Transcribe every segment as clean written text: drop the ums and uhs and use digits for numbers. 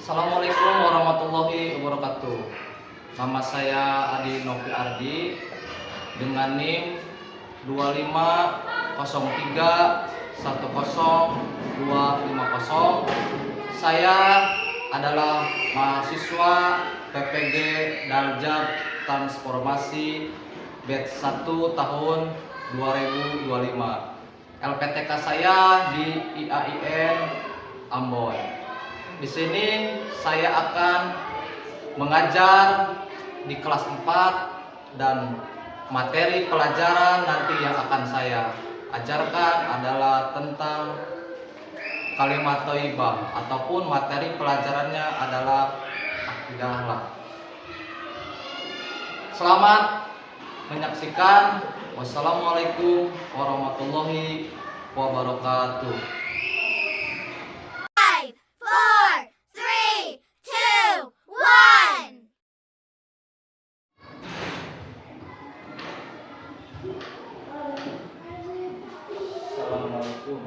Assalamualaikum warahmatullahi wabarakatuh. Nama saya Adi Novi Ardi dengan NIM 250310250. Saya adalah mahasiswa PPG Darjat Transformasi batch 1 tahun 2025. LPTK saya di IAIN Ambon. Di sini saya akan mengajar di kelas 4 dan materi pelajaran nanti yang akan saya ajarkan adalah tentang kalimat thayyibah ataupun materi pelajarannya adalah akidah. Selamat menyaksikan. Wassalamualaikum warahmatullahi wabarakatuh. Assalamualaikum.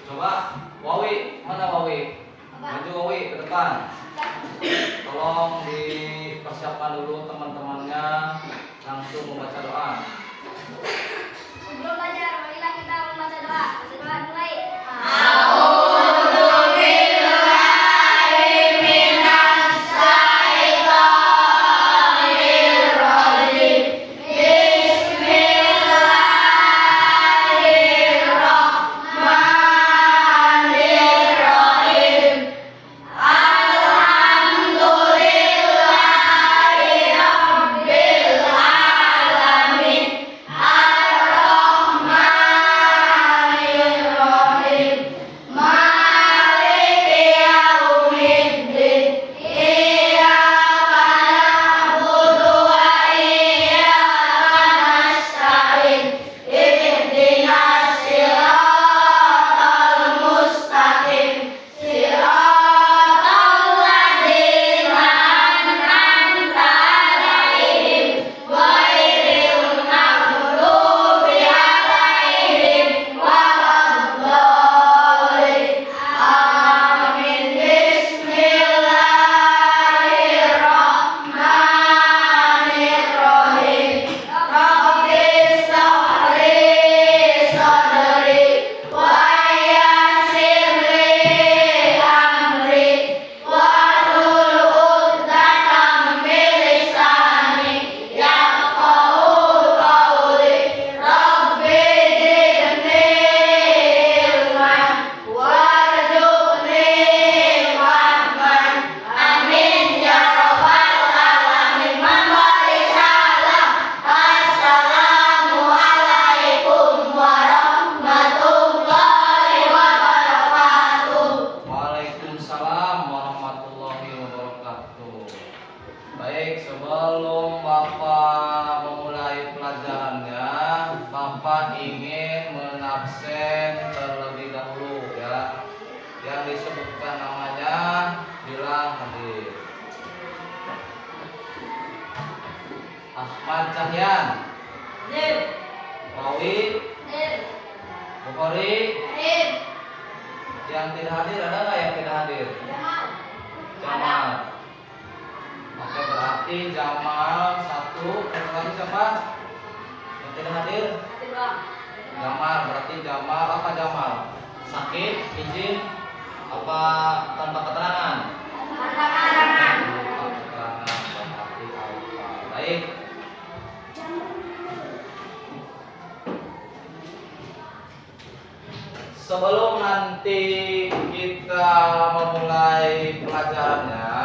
Coba Wawi, mana Wawi? Maju Wawi ke depan. Tolong dipersiapkan dulu teman-temannya langsung membaca doa. Sebelum belajar, marilah kita membaca doa. Baca doa mulai. Baik, sebelum Bapak memulai pelajarannya, Bapak ingin menabsen terlebih dahulu ya. Yang disebutkan namanya bilang hadir. Ahmad Cahyan. Hadir. Rawi. Hadir. Bukhari. Hadir. Yang tidak hadir ada nggak yang tidak hadir? Jamal. Oke, berarti Jamal 1. Terus lagi siapa? Yang tidak hadir? Jamal. Berarti Jamal apa Jamal? Sakit, izin, apa tanpa keterangan? Tanpa keterangan. Tanpa keterangan. Berarti apa? Baik. Sebelum nanti kita memulai pelajarannya,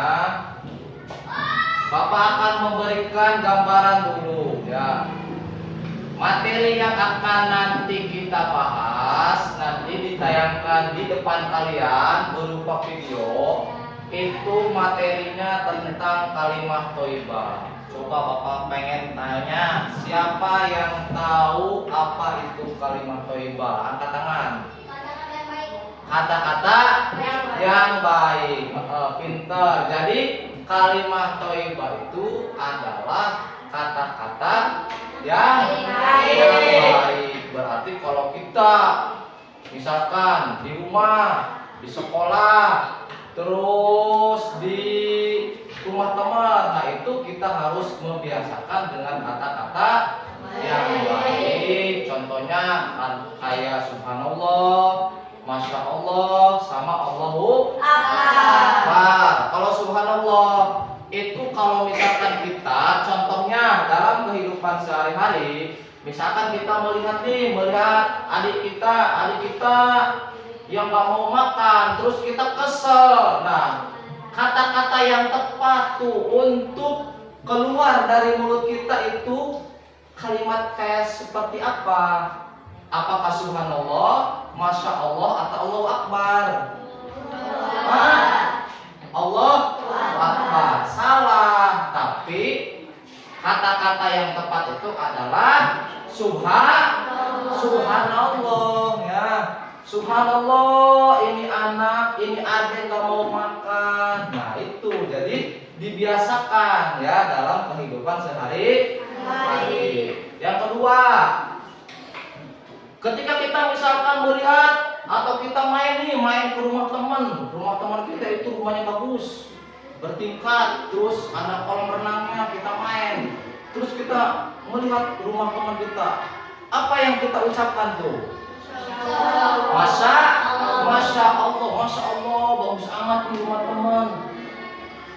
Bapak akan memberikan gambaran dulu ya. Materi yang akan nanti kita bahas nanti ditayangkan di depan kalian berupa video. Itu materinya tentang kalimat thayyibah. Coba Bapak pengen tanya, siapa yang tahu apa itu kalimat thayyibah? Angkat tangan. Kata-kata yang baik. Kata-kata yang baik. Pintar. Jadi kalimat thayyibah itu adalah kata-kata yang baik. Berarti kalau kita misalkan di rumah, di sekolah, terus di rumah teman, nah itu kita harus membiasakan dengan kata-kata yang baik. Contohnya kayak subhanallah, masya Allah, sama Allahu Akbar. Kalau subhanallah itu kalau misalkan kita contohnya dalam kehidupan sehari-hari, misalkan kita melihat adik kita yang nggak mau makan, terus kita kesel. Nah, kata-kata yang tepat tuh untuk keluar dari mulut kita itu kalimat kayak seperti apa? Apakah subhanallah, masya Allah, atau Allahu Akbar? Allah Akbar. Salah. Tapi kata-kata yang tepat itu adalah subhanallah ya. Subhanallah, ini anak, ini adik nggak mau makan. Nah itu, jadi dibiasakan ya dalam kehidupan sehari-hari. Yang kedua, ketika kita misalkan melihat atau kita main ke rumah teman kita itu rumahnya bagus, bertingkat, terus ada kolam renangnya, kita main, terus kita melihat rumah teman kita, apa yang kita ucapkan tuh? Masya Allah, bagus amat nih rumah teman.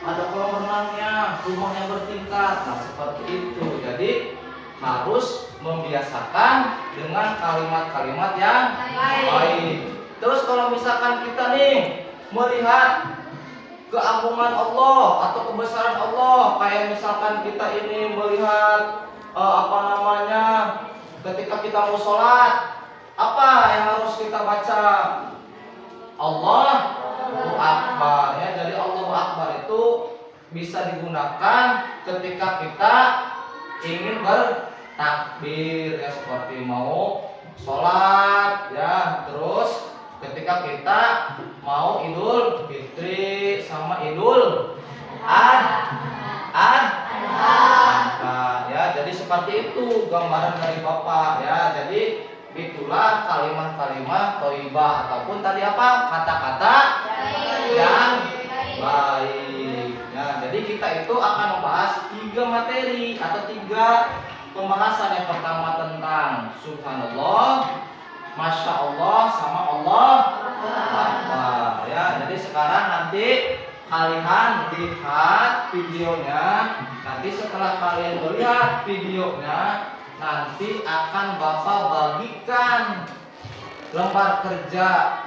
Ada kolam renangnya, rumahnya bertingkat. Nah seperti itu. Jadi harus membiasakan dengan kalimat-kalimat yang baik. Terus kalau misalkan kita nih melihat keagungan Allah atau kebesaran Allah, kayak misalkan kita ini melihat ketika kita mau sholat, apa yang harus kita baca? Allahu Akbar ya. Jadi Allahu Akbar itu bisa digunakan ketika kita ingin bertakbir ya, seperti mau sholat ya. Terus ketika kita mau Idul Fitri sama Idul Adha ya. Jadi seperti itu gambaran dari Bapak ya. Jadi itulah kalimat-kalimat thayyibah ataupun tadi apa? Kata-kata yang baik. Ya, jadi kita itu akan membahas 3 materi atau 3 pembahasan. Yang pertama tentang subhanallah, masya Allah, sama Allah Akbar. Ya, jadi sekarang nanti kalian lihat videonya. Nanti setelah kalian melihat videonya, nanti akan Bapak bagikan lembar kerja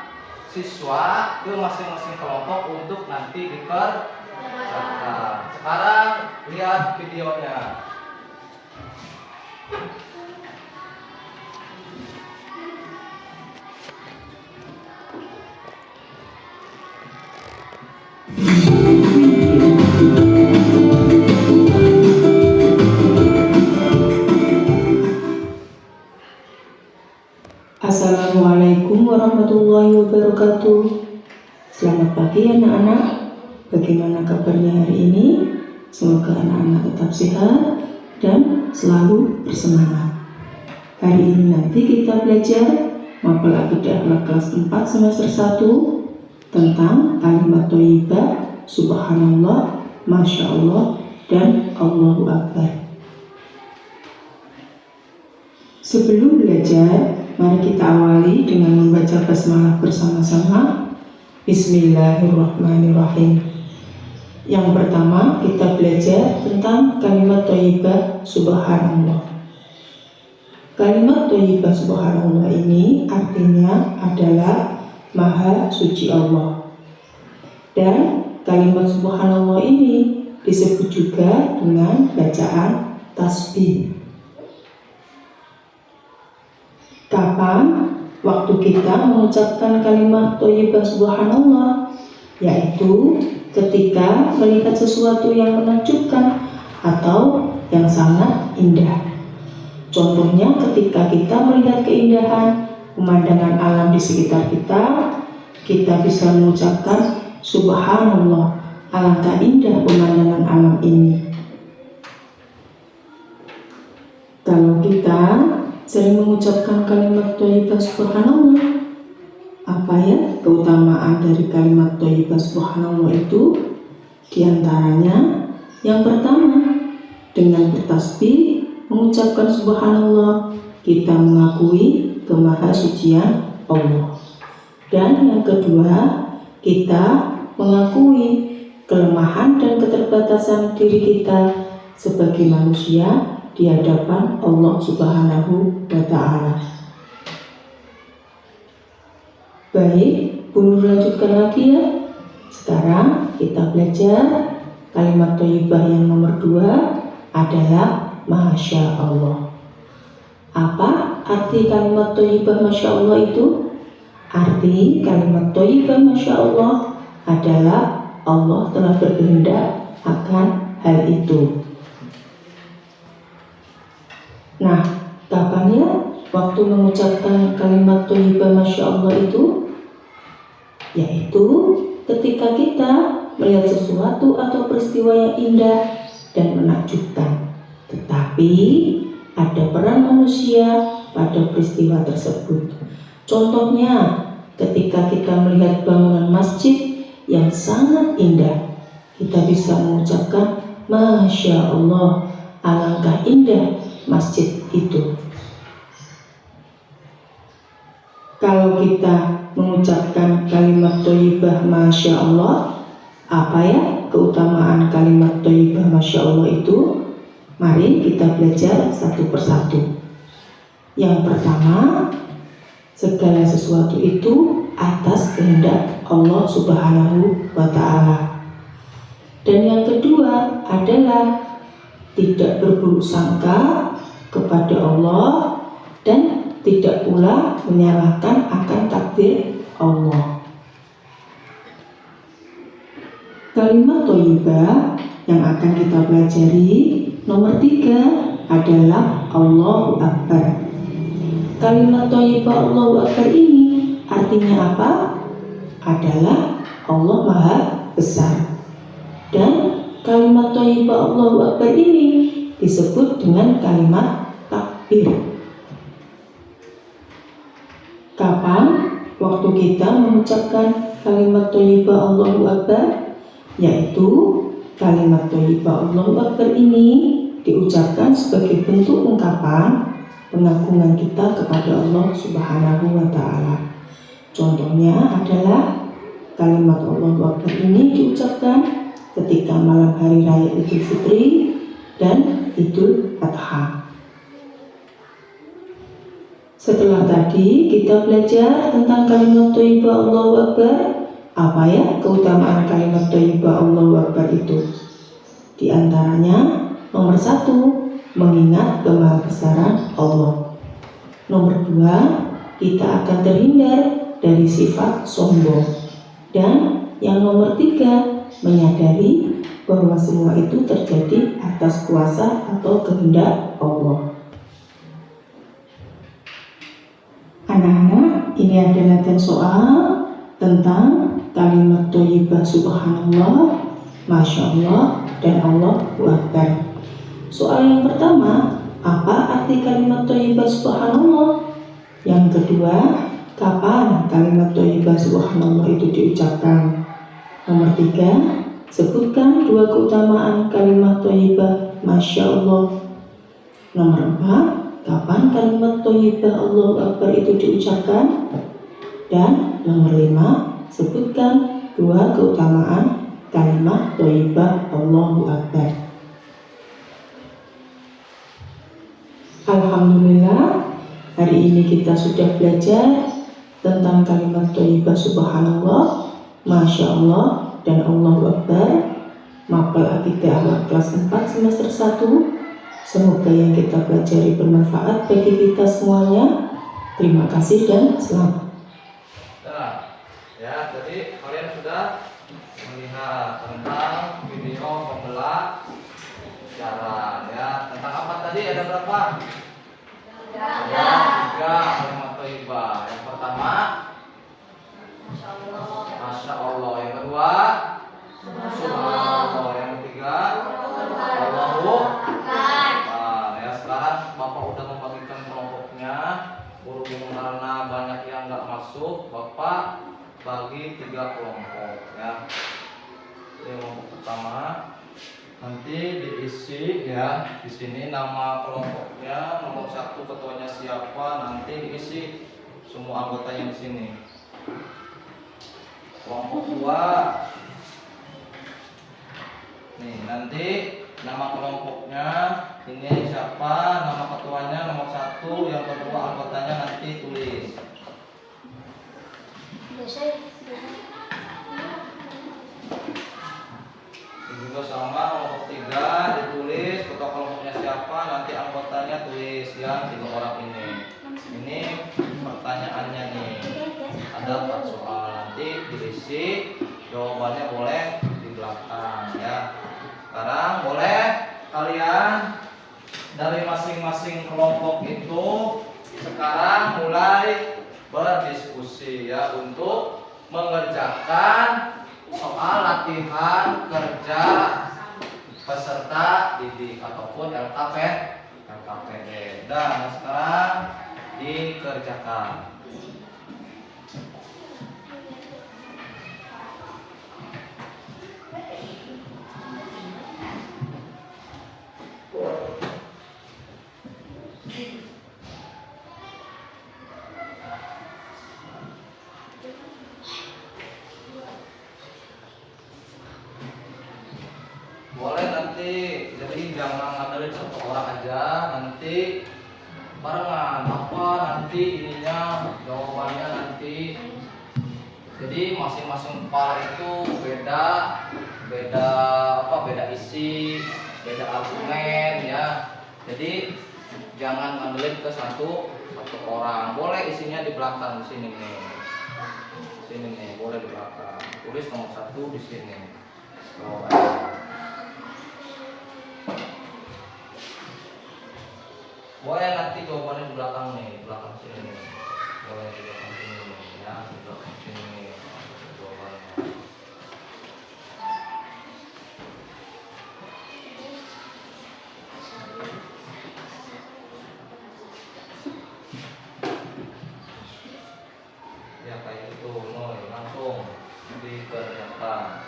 siswa ke masing-masing kelompok untuk nanti dikerjakan. Sekarang lihat videonya. Assalamualaikum warahmatullahi wabarakatuh. Selamat pagi anak-anak. Bagaimana kabarnya hari ini? Semoga anak-anak tetap sehat dan selalu bersemangat. Hari ini nanti kita belajar mapel akidah akhlak kelas 4 semester 1 tentang kalimat thayyibah, subhanallah, masya Allah, dan Allahu Akbar. Sebelum belajar, mari kita awali dengan membaca basmalah bersama-sama. Bismillahirrahmanirrahim. Yang pertama kita belajar tentang kalimat thayyibah subhanallah. Kalimat thayyibah subhanallah ini artinya adalah Maha Suci Allah. Dan kalimat subhanallah ini disebut juga dengan bacaan tasbih. Kapan waktu kita mengucapkan kalimat thayyibah subhanallah? Yaitu ketika melihat sesuatu yang menakjubkan atau yang sangat indah. Contohnya ketika kita melihat keindahan pemandangan alam di sekitar kita, kita bisa mengucapkan Subhanallah, alangkah indah pemandangan alam ini. Kalau kita sering mengucapkan kalimat thayyibah Subhanallah, apa ya keutamaan dari kalimat thayyibah Subhanallah itu? Di antaranya, yang pertama, dengan bertasbih mengucapkan Subhanallah, kita mengakui kemahasucian Allah. Dan yang kedua, kita mengakui kelemahan dan keterbatasan diri kita sebagai manusia di hadapan Allah Subhanahu wa Ta'ala. Baik, Bu Nur lanjutkan lagi ya. Sekarang kita belajar kalimat thayyibah yang nomor 2 adalah Masya Allah. Apa arti kalimat thayyibah Masya Allah itu? Arti kalimat thayyibah Masya Allah adalah Allah telah berkehendak akan hal itu. Nah, kapan ya waktu mengucapkan kalimat thayyibah Masya Allah itu? Yaitu ketika kita melihat sesuatu atau peristiwa yang indah dan menakjubkan, tetapi ada peran manusia pada peristiwa tersebut. Contohnya, ketika kita melihat bangunan masjid yang sangat indah, kita bisa mengucapkan Masya Allah, alangkah indah masjid itu. Kalau kita mengucapkan kalimat thayyibah Masya Allah, apa ya keutamaan kalimat thayyibah Masya Allah itu? Mari kita belajar satu persatu. Yang pertama, segala sesuatu itu atas kehendak Allah Subhanahu wa Ta'ala. Dan yang kedua adalah tidak berburuk sangka kepada Allah dan tidak pula menyalahkan akan takdir Allah. Kalimat thayyibah yang akan kita pelajari nomor 3 adalah Allahu Akbar. Kalimat thayyibah Allahu Akbar ini artinya apa? Adalah Allah Maha Besar. Dan kalimat thayyibah Allahu Akbar ini disebut dengan kalimat takbir. Kapan waktu kita mengucapkan kalimat thayyibah Allahu Akbar? Yaitu kalimat thayyibah Allahu Akbar ini diucapkan sebagai bentuk ungkapan pengagungan kita kepada Allah Subhanahu wa Ta'ala. Contohnya adalah kalimat Allahu Akbar ini diucapkan ketika malam hari raya Idul Fitri dan Idul Adha. Setelah tadi kita belajar tentang kalimat thayyibah Allahu Akbar, apa ya keutamaan kalimat thayyibah Allahu Akbar itu? Di antaranya, nomor 1, mengingat kemahabesaran Allah. Nomor 2, kita akan terhindar dari sifat sombong. Dan yang nomor 3, menyadari bahwa semua itu terjadi atas kuasa atau kehendak Allah. Anak-anak, ini adalah latihan soal tentang kalimat thayyibah Subhanallah, Masya Allah, dan Allahu Akbar. Soal yang pertama, apa arti kalimat thayyibah Subhanallah? Yang kedua, kapan kalimat thayyibah Subhanallah itu diucapkan? Nomor 3, sebutkan 2 keutamaan kalimat thayyibah Masya Allah. Nomor 4, kapan kalimat thayyibah Allahu Akbar itu diucapkan? Dan nomor 5, sebutkan 2 keutamaan kalimat thayyibah Allahu Akbar. Alhamdulillah, hari ini kita sudah belajar tentang kalimat thayyibah Subhanallah, Masya Allah, dan Allahu Akbar. Mapel Akidah Akhlak kelas 4 semester 1. Semoga yang kita pelajari bermanfaat bagi kita semuanya. Terima kasih dan selamat. Ya, jadi kalian sudah melihat tentang video pembelah jaran ya. Tentang apa tadi ada berapa? Jaran. Ya, 3 kalimat thayyibah. Yang pertama, Masya Allah. Masya Allah. Yang kedua, Subhanallah. Yang ketiga, Allahu Akbar. Akbar. Ya, sekarang Bapak udah membagikan kelompoknya. Berhubung karena banyak yang nggak masuk, Bapak bagi 3 kelompok ya. Ini kelompok pertama. Nanti diisi ya di sini nama kelompoknya, nomor 1 ketuanya siapa, nanti diisi semua anggotanya di sini. Kelompok 2, nih nanti nama kelompoknya ini siapa, nama ketuanya nomor 1, yang kedua anggotanya nanti tulis. Ini juga sama, kelompok 3 ditulis ketua kelompoknya siapa, nanti anggotanya tulis ya 3 orang ini. Ini pertanyaannya nih, ada 4 soal, nanti diisi, jawabannya boleh di belakang ya. Sekarang boleh kalian dari masing-masing kelompok itu sekarang mulai berdiskusi ya untuk mengerjakan soal latihan kerja peserta didik ataupun LKPD. Dan sekarang dikerjakan. Boleh nanti, jadi jangan ngandelin 1 orang aja, nanti barengan apa nanti ininya jawabannya nanti. Jadi masing-masing kepala itu beda isi, beda argumen ya. Jadi jangan ngandelin ke satu orang. Boleh isinya di belakang di sini nih. Sini nih, boleh di belakang. Tulis nomor 1 di sini. Boleh nanti jawabannya di belakang nih, belakang sini nih. Boleh di belakang sini nih, ya, di belakang sini nih jawabannya. Ya kayak gitu, Noy, langsung dikerjakan.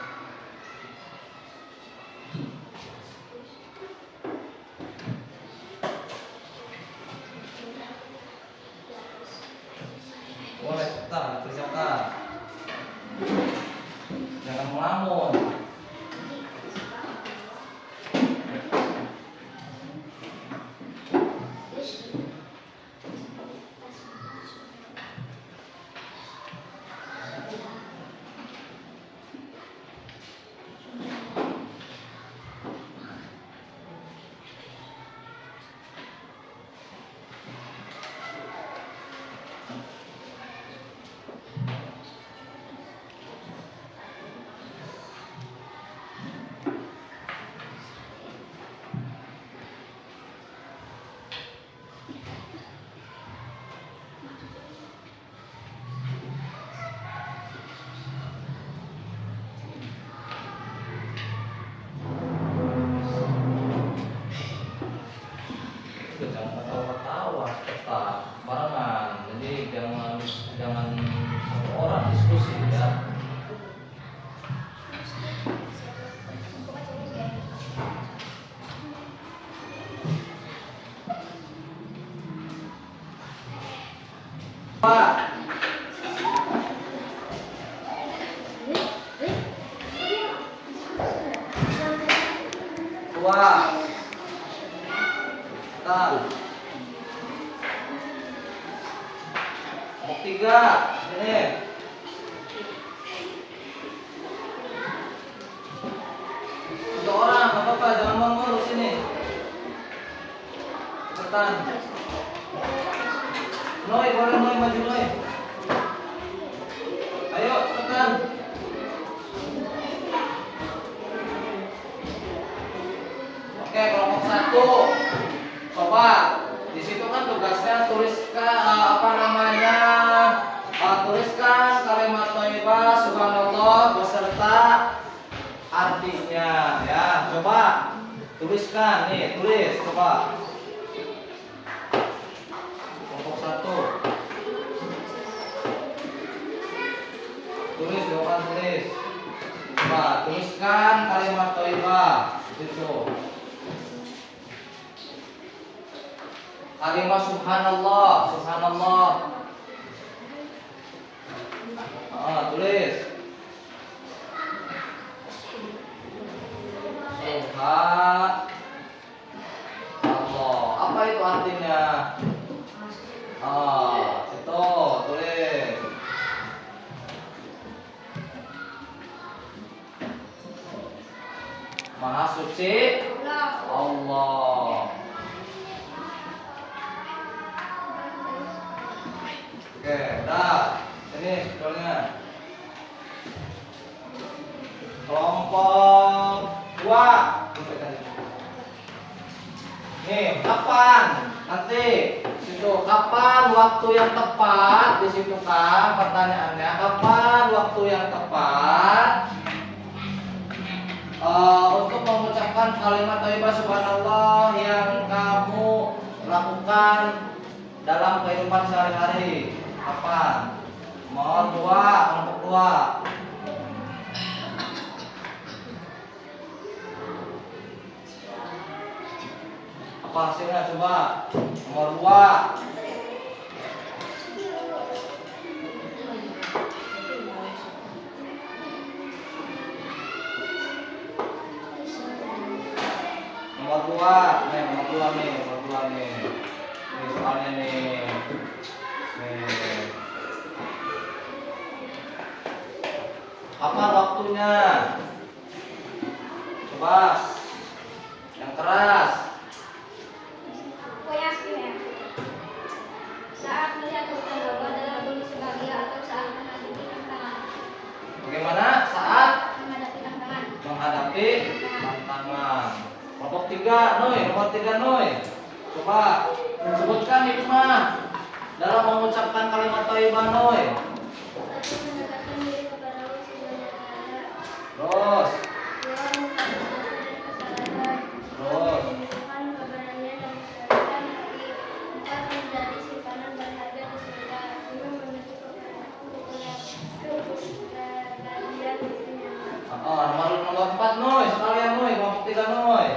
Boleh cepetan kerjakan. Jangan melamun. Jangan ketawa-ketawa, tetap barengan. Jadi jangan 1 orang diskusi ya. Pak, tua, tan, nomor 3, sini. Tiga orang, nggak apa-apa, jangan bangor sini. Cepetan. Noy, boleh Noy, maju Noy. Ayo, cepetan. Oke, kalau tugasnya tuliskan tuliskan kalimat thayyibah subhanallah beserta artinya ya. Coba tuliskan nih, tulis coba. Kelompok 1. Tulis, jawaban tulis. Coba tuliskan kalimat thayyibah itu. Kalimat subhanallah, subhanallah. Tulis. Subhanallah. Apa itu artinya? Itu tulis. Maha suci Allah. Oke, udah. Ini sebetulnya kelompok 2. Nih, kapan? Nanti situ kapan waktu yang tepat di situ kan pertanyaannya. Kapan waktu yang tepat untuk mengucapkan kalimat thayyibah subhanallah yang kamu lakukan dalam kehidupan sehari-hari? Kapan? Nomor 2, kelompok 2. Apa hasilnya coba? Nomor 2. Nomor 2. Nih, nomor 2 nih, nomor 2 nih. Ini soalnya nih. Nih. Kapan waktunya? Coba. Yang keras. Aku yakin ya. Saat melihat hutan Allah dalam kondisi bahagia atau saat menghadapi tantangan. Bagaimana saat Menghadapi tantangan. menghadapi tantangan? Kelompok 3, Noy, nomor 3 Noy. Coba sebutkan hikmah dalam mengucapkan kalimat thayyibah Noy. Satu, mendekatkan diri kepada Allah Subhanahu wa Ta'ala. Terus, 2, menghapus dosa dan kesalahan. Terus. Menunjukkan kebenarannya dan mensyariatkan hati. 4, menjadi simpanan berharga di surga. 5, menuju kebahagiaan istimewa. nomor 4 Noy, sekalian Noy, kelompok 3 Noy.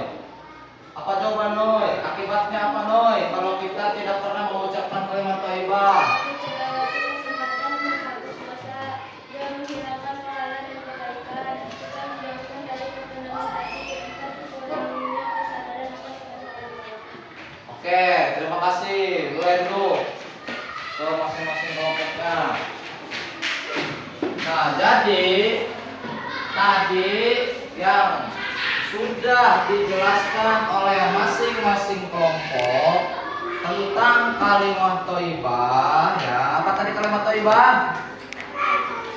Apa jawaban Noy? Akibatnya apa Noy kalau kita tidak pernah mengucapkan kalimat thayyibah? Mencegah kesempatan menghapus dosa dan menghilangkan pahala dan kebaikan. Kita menjauhkan dari ketenangan hati. Kita menguranginya kesadaran akan kesalahan. Oke, terima kasih. Mulai dulu ke masing-masing kelompoknya. Nah, jadi tadi yang sudah dijelaskan oleh masing-masing kelompok tentang kalimat thayyibah ya. Apa tadi kalimat thayyibah?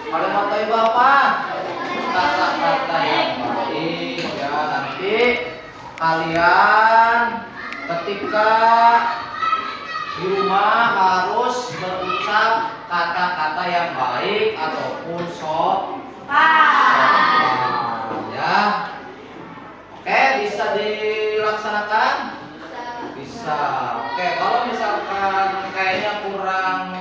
Kalimat thayyibah apa? Kata-kata yang baik ya. Nanti kalian ketika di rumah harus berucap kata-kata yang baik ataupun ya. Oke, bisa dilaksanakan? Bisa. Oke, kalau misalkan kayaknya kurang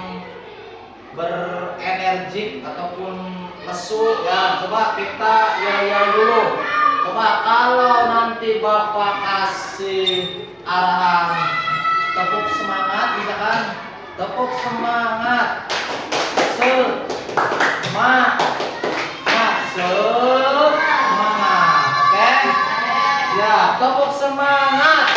berenergik ataupun lesu ya, coba kita yel-yel dulu. Coba kalau nanti Bapak kasih arahan tepuk semangat, bisa kan? Tepuk semangat. Semangat. Oke? Siap, tepuk semangat.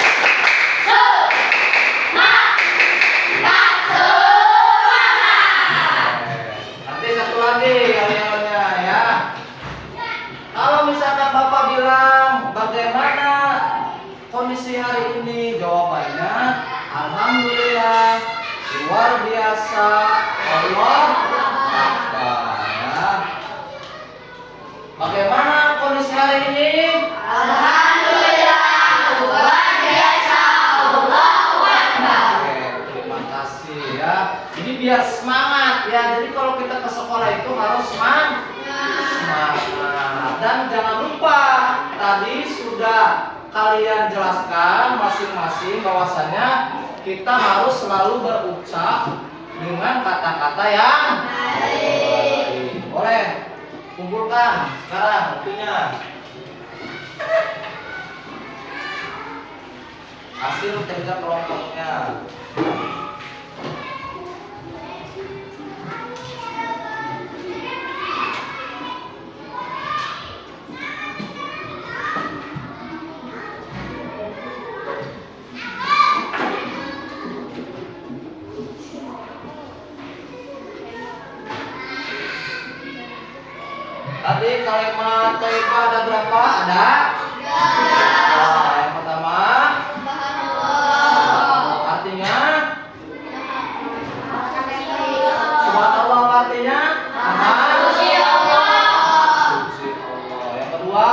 Nanti satu lagi yel-yelnya ya. Kalau misalkan Bapak bilang bagaimana kondisi hari ini, jawabannya alhamdulillah, luar biasa, Allah Akbar ya. Bagaimana kondisi hari ini? Alhamdulillah, luar biasa, Allahu Akbar. Oke, kasih ya. Jadi biar semangat ya. Jadi kalau kita ke sekolah itu harus semangat. Dan jangan lupa tadi sudah kalian jelaskan masing-masing bahwasanya kita harus selalu berucap dengan kata-kata yang baik. Boleh kumpulkan sekarang waktunya. Hasil kerja kelompoknya. Tadi kalimat thayyibah ada berapa? Ada? Nah, yang pertama artinya subhanallah, artinya suci Allah. Yang kedua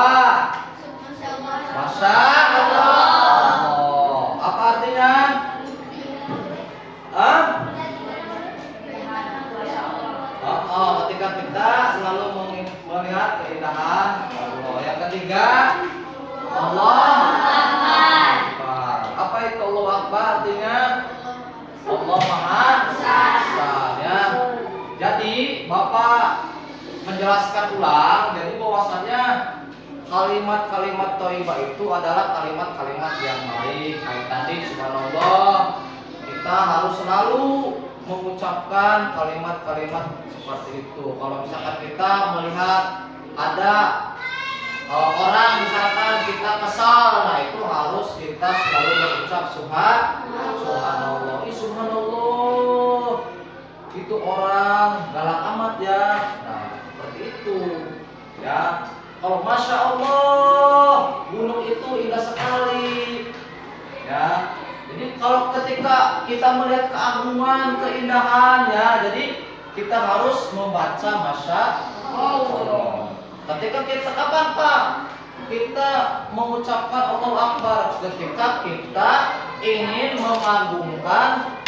masya Allah. Apa artinya? Ketika kita selalu melihat keindahan Allah. Yang ketiga Allah Akbar. Apa itu Allah Akbar? Artinya Allah Maha Besar ya. Jadi Bapak menjelaskan ulang. Jadi bahwasanya kalimat-kalimat thayyibah itu adalah kalimat-kalimat yang baik. Kayak tadi subhanallah, kita harus selalu mengucapkan kalimat-kalimat seperti itu. Kalau misalkan kita melihat ada orang misalkan kita kesal, nah itu harus kita selalu berucap subhanallah. Subhanallah, itu orang galak amat ya. Nah seperti itu ya. Kalau masya Allah, gunung itu indah sekali ya. Jadi kalau ketika kita melihat keagungan, keindahan ya, jadi kita harus membaca masya Allah. Ketika kita kapan Pak? Kita mengucapkan Allahu Akbar ketika kita ingin mengagungkan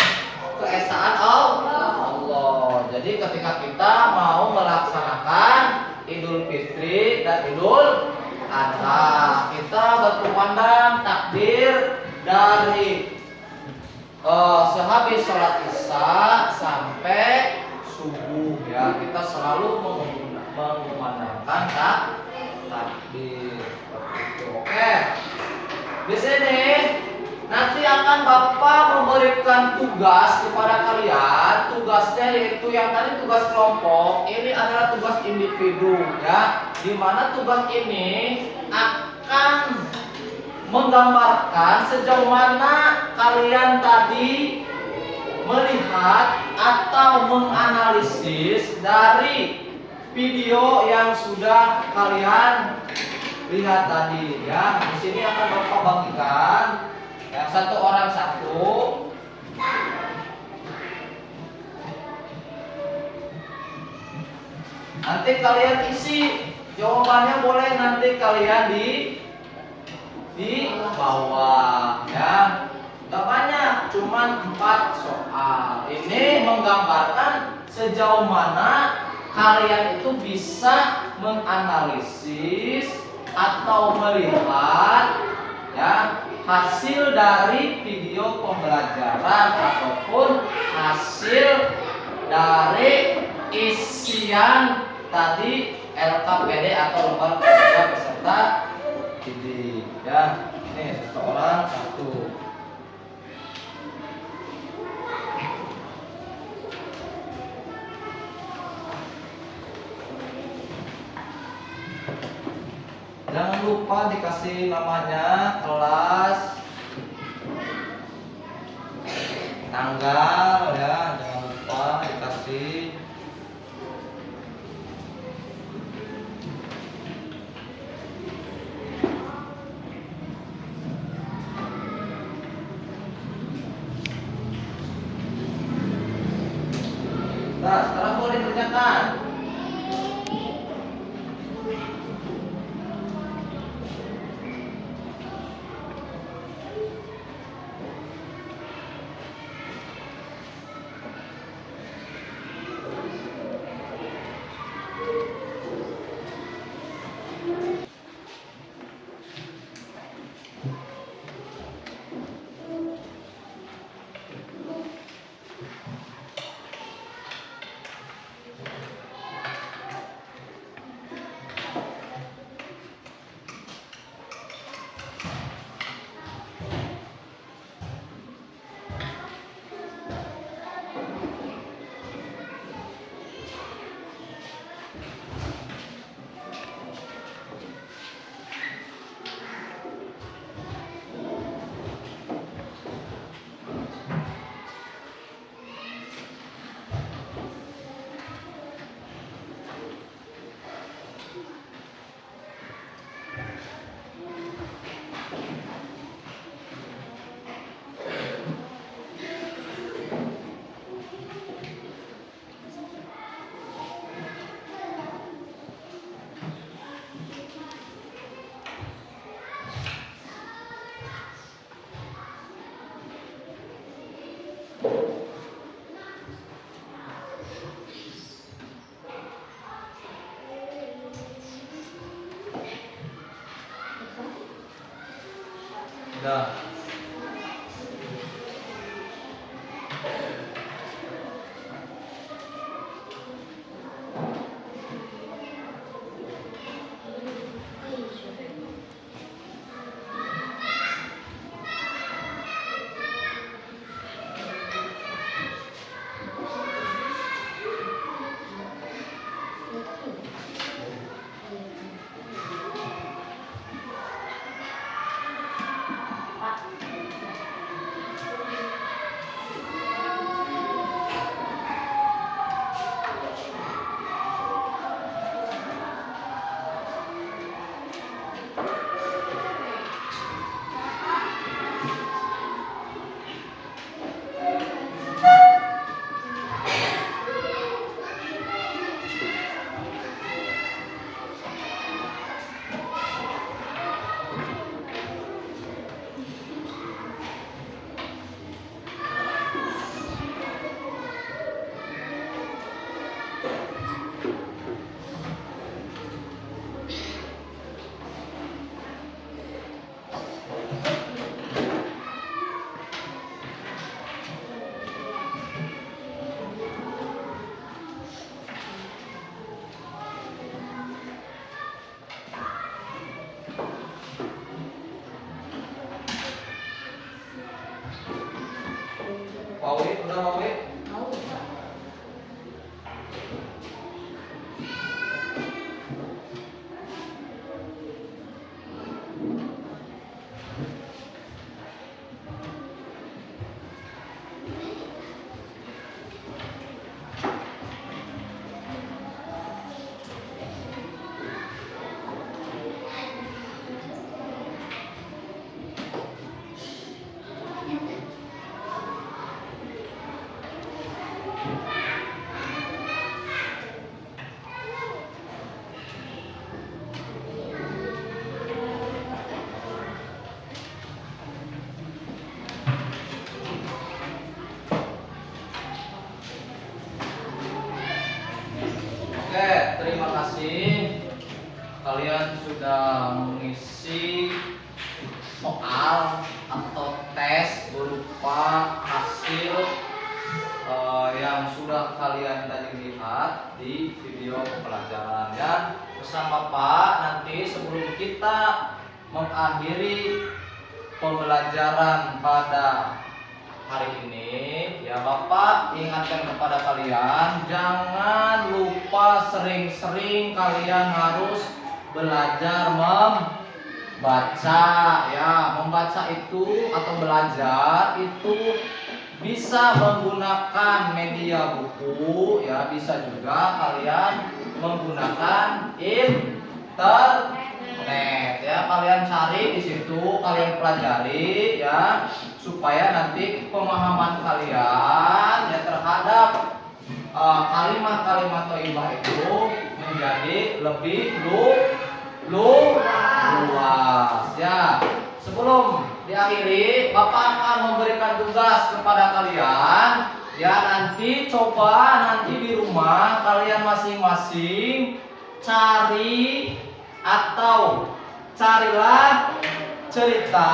keesaan Allah. Jadi ketika kita mau melaksanakan Idul Fitri dan Idul Adha, kita berkumandang takbir dari sehabis sholat isya sampai subuh ya. Kita selalu mengumandangkan takbir seperti itu. Oke. Di sini nanti akan Bapak memberikan tugas kepada kalian. Tugasnya yaitu yang tadi tugas kelompok, ini adalah tugas individu ya. Di mana tugas ini akan menggambarkan sejauh mana kalian tadi melihat atau menganalisis dari video yang sudah kalian lihat tadi ya. Di sini akan Bapak bagikan ya, satu orang satu. Nanti kalian isi jawabannya, boleh nanti kalian di bawah ya. Gak banyak, cuman 4 soal. Ini menggambarkan sejauh mana kalian itu bisa menganalisis atau melihat ya hasil dari video pembelajaran ataupun hasil dari isian tadi LKPD atau lembar kerja peserta didik ya. Ini satu orang satu. Jangan lupa dikasih namanya, kelas, tanggal ya, jangan lupa dikasih. Nah, sekarang boleh dikerjakan. Dah. Pawi, udah Pawi? Oke, terima kasih. Kalian sudah mengisi soal atau tes berupa hasil yang sudah kalian tadi lihat di video pembelajaran ya. Pesan Bapak, nanti sebelum kita mengakhiri pembelajaran pada hari ini ya, Bapak ingatkan kepada kalian, jangan lupa sering-sering kalian harus belajar membaca ya. Membaca itu atau belajar itu bisa menggunakan media buku ya, bisa juga kalian menggunakan internet ya. Kalian cari di situ, kalian pelajari ya, supaya nanti pemahaman kalian ya terhadap kalimat-kalimat thayyibah itu menjadi lebih luas ya. Sebelum diakhiri, Bapak akan memberikan tugas kepada kalian ya. Nanti di rumah kalian masing-masing carilah cerita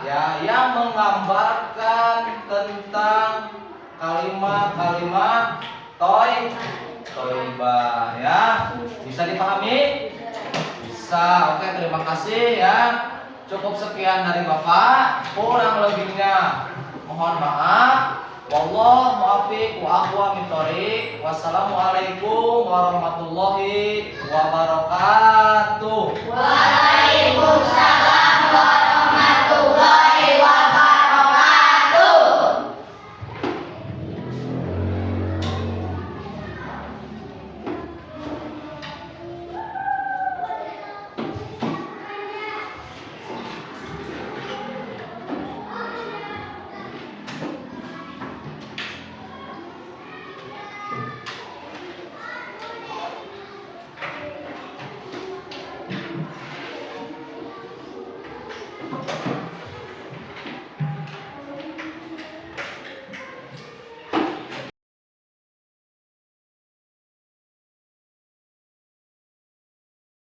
ya yang menggambarkan tentang kalimat-kalimat thayyibah ya. Bisa dipahami? Bisa. Oke, terima kasih ya. Cukup sekian dari Bapak. Kurang lebihnya mohon maaf. Wallahu muwaffiq wa aqwamit thoriq. Wassalamualaikum warahmatullahi wabarakatuh. Waalaikumsalam warahmatullahi